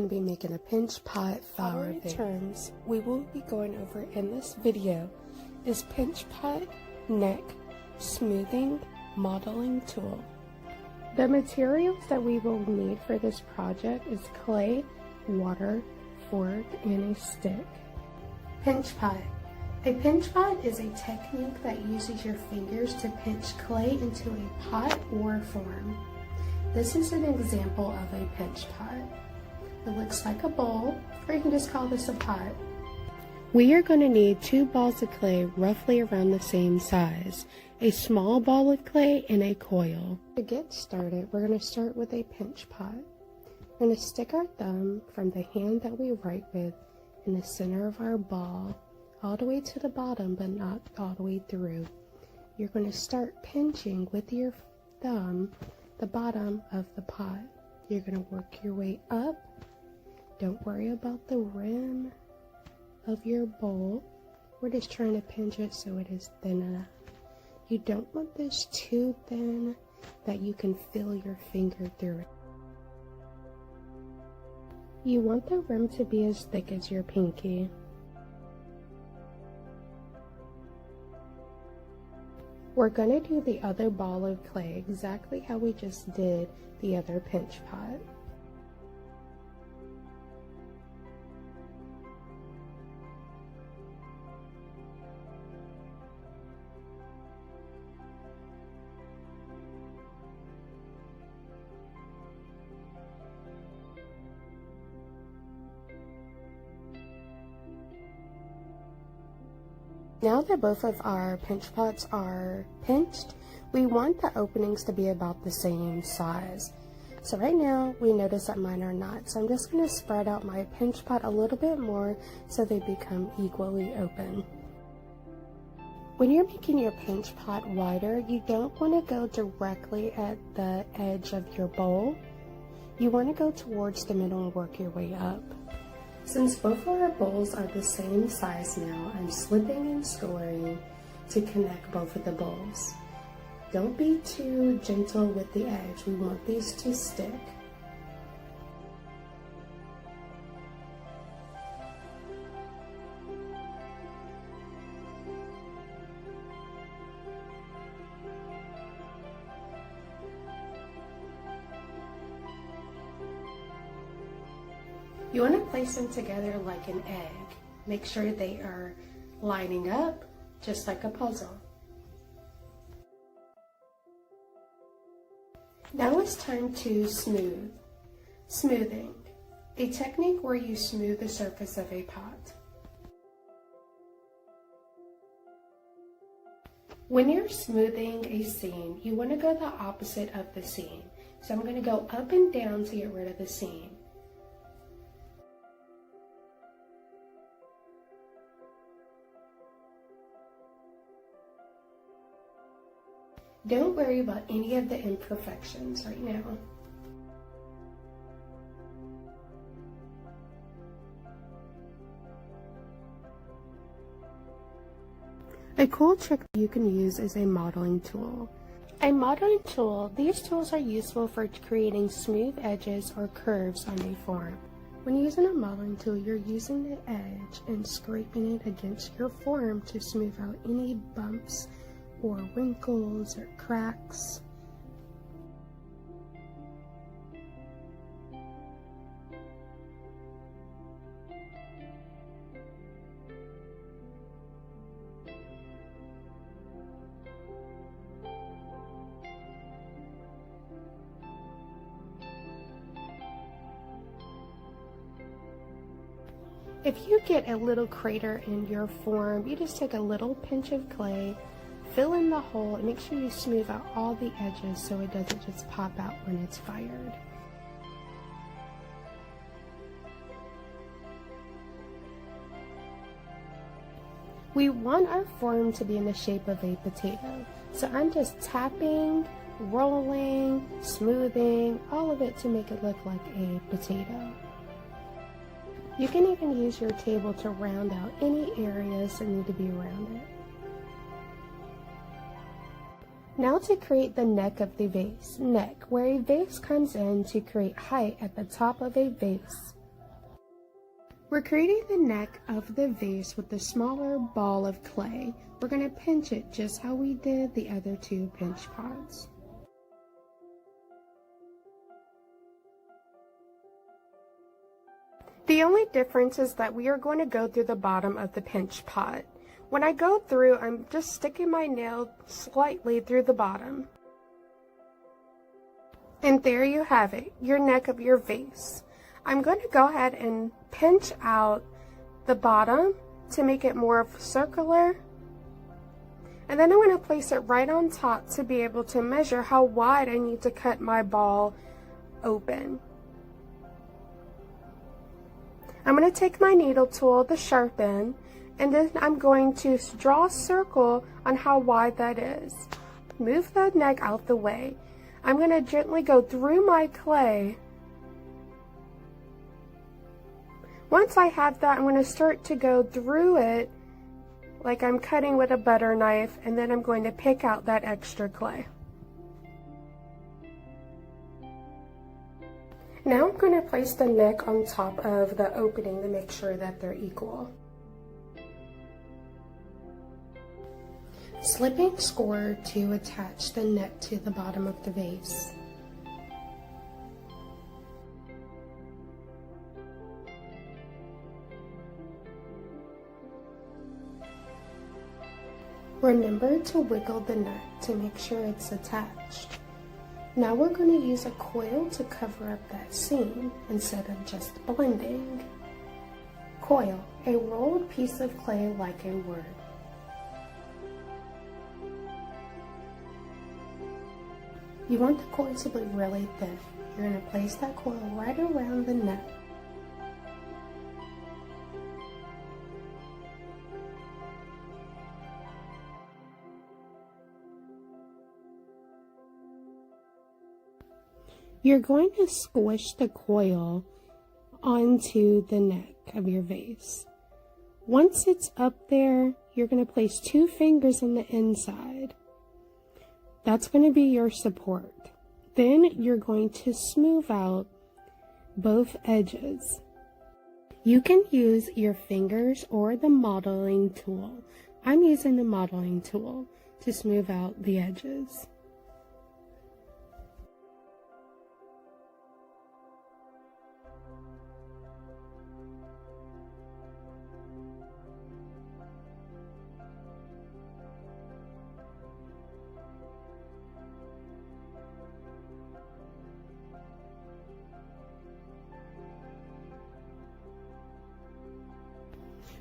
going to be making a pinch pot flower vase. Terms we will be going over in this video is pinch pot neck smoothing modeling tool. The materials that we will need for this project is clay, water, fork, and a stick. Pinch pot. A pinch pot is a technique that uses your fingers to pinch clay into a pot or form. This is an example of a pinch pot. It looks like a bowl, or you can just call this a pot. We are going to need 2 balls of clay roughly around the same size, a small ball of clay, and a coil. To get started, we're going to start with a pinch pot. We're going to stick our thumb from the hand that we write with in the center of our ball, all the way to the bottom, but not all the way through. You're going to start pinching with your thumb the bottom of the pot. You're going to work your way up. Don't worry about the rim of your bowl. We're just trying to pinch it so it is thin enough. You don't want this too thin that you can feel your finger through it. You want the rim to be as thick as your pinky. We're going to do the other ball of clay exactly how we just did the other pinch pot. Now that both of our pinch pots are pinched, we want the openings to be about the same size. So right now, we notice that mine are not. So I'm just going to spread out my pinch pot a little bit more so they become equally open. When you're making your pinch pot wider, you don't want to go directly at the edge of your bowl. You want to go towards the middle and work your way up. Since both of our bowls are the same size now, I'm slipping and scoring to connect both of the bowls. Don't be too gentle with the edge. We want these to stick. You want to place them together like an egg. Make sure they are lining up just like a puzzle. Now it's time to smooth. Smoothing, a technique where you smooth the surface of a pot. When you're smoothing a seam, you want to go the opposite of the seam. So I'm going to go up and down to get rid of the seam. Don't worry about any of the imperfections right now. A cool trick you can use is a modeling tool. A modeling tool, these tools are useful for creating smooth edges or curves on a form. When using a modeling tool, you're using the edge and scraping it against your form to smooth out any bumps or wrinkles or cracks. If you get a little crater in your form, you just take a little pinch of clay, fill in the hole, and make sure you smooth out all the edges so it doesn't just pop out when it's fired. We want our form to be in the shape of a potato. So I'm just tapping, rolling, smoothing, all of it to make it look like a potato. You can even use your table to round out any areas that need to be rounded. Now to create the neck of the vase. Neck, where a vase comes in to create height at the top of a vase. We're creating the neck of the vase with the smaller ball of clay. We're going to pinch it just how we did the other two pinch pots. The only difference is that we are going to go through the bottom of the pinch pot. When I go through, I'm just sticking my nail slightly through the bottom. And there you have it, your neck of your vase. I'm going to go ahead and pinch out the bottom to make it more circular. And then I'm going to place it right on top to be able to measure how wide I need to cut my ball open. I'm going to take my needle tool, the sharp end, and then I'm going to draw a circle on how wide that is. Move the neck out the way. I'm going to gently go through my clay. Once I have that, I'm going to start to go through it like I'm cutting with a butter knife, and then I'm going to pick out that extra clay. Now I'm going to place the neck on top of the opening to make sure that they're equal. Slipping score to attach the neck to the bottom of the vase. Remember to wiggle the neck to make sure it's attached. Now we're going to use a coil to cover up that seam instead of just blending. Coil, a rolled piece of clay like a word. You want the coil to be really thick. You're going to place that coil right around the neck. You're going to squish the coil onto the neck of your vase. Once it's up there, you're going to place 2 fingers on the inside. That's going to be your support. Then you're going to smooth out both edges. You can use your fingers or the modeling tool. I'm using the modeling tool to smooth out the edges.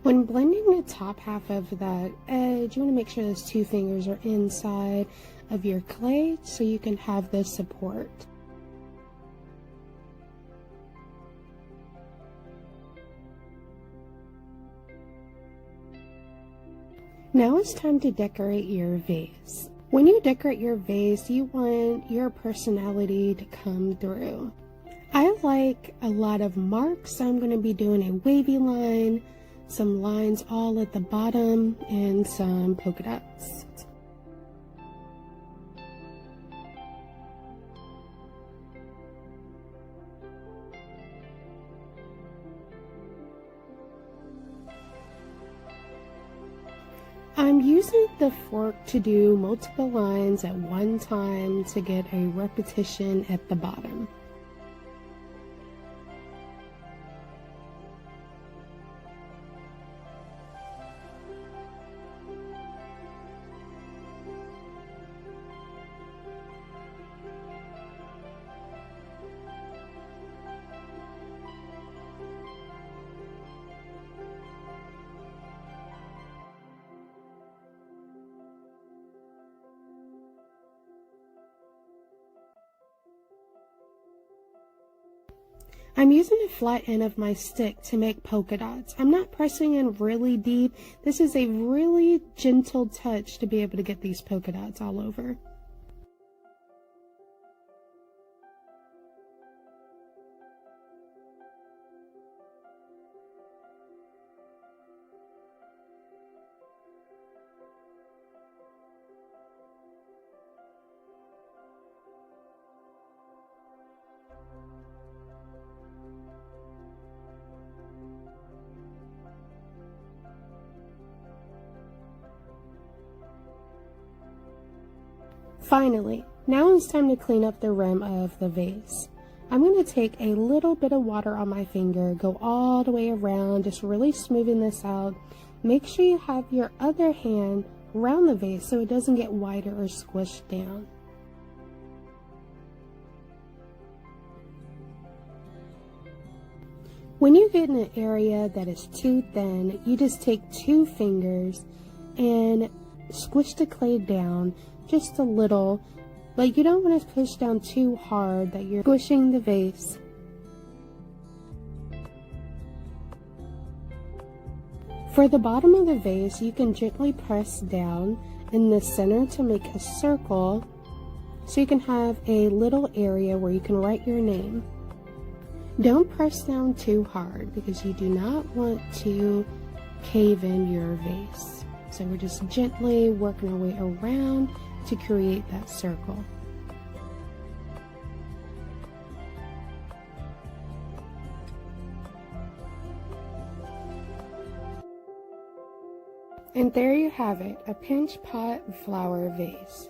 When blending the top half of that edge, you want to make sure those 2 fingers are inside of your clay so you can have the support. Now it's time to decorate your vase. When you decorate your vase, you want your personality to come through. I like a lot of marks, so I'm going to be doing a wavy line, some lines all at the bottom, and some polka dots. I'm using the fork to do multiple lines at one time to get a repetition at the bottom. I'm using the flat end of my stick to make polka dots. I'm not pressing in really deep. This is a really gentle touch to be able to get these polka dots all over. Finally, now it's time to clean up the rim of the vase. I'm going to take a little bit of water on my finger, go all the way around, just really smoothing this out. Make sure you have your other hand around the vase so it doesn't get wider or squished down. When you get in an area that is too thin, you just take 2 fingers and squish the clay down just a little, but you don't want to push down too hard that you're squishing the vase. For the bottom of the vase, you can gently press down in the center to make a circle so you can have a little area where you can write your name. Don't press down too hard because you do not want to cave in your vase. So we're just gently working our way around to create that circle. And there you have it, a pinch pot flower vase.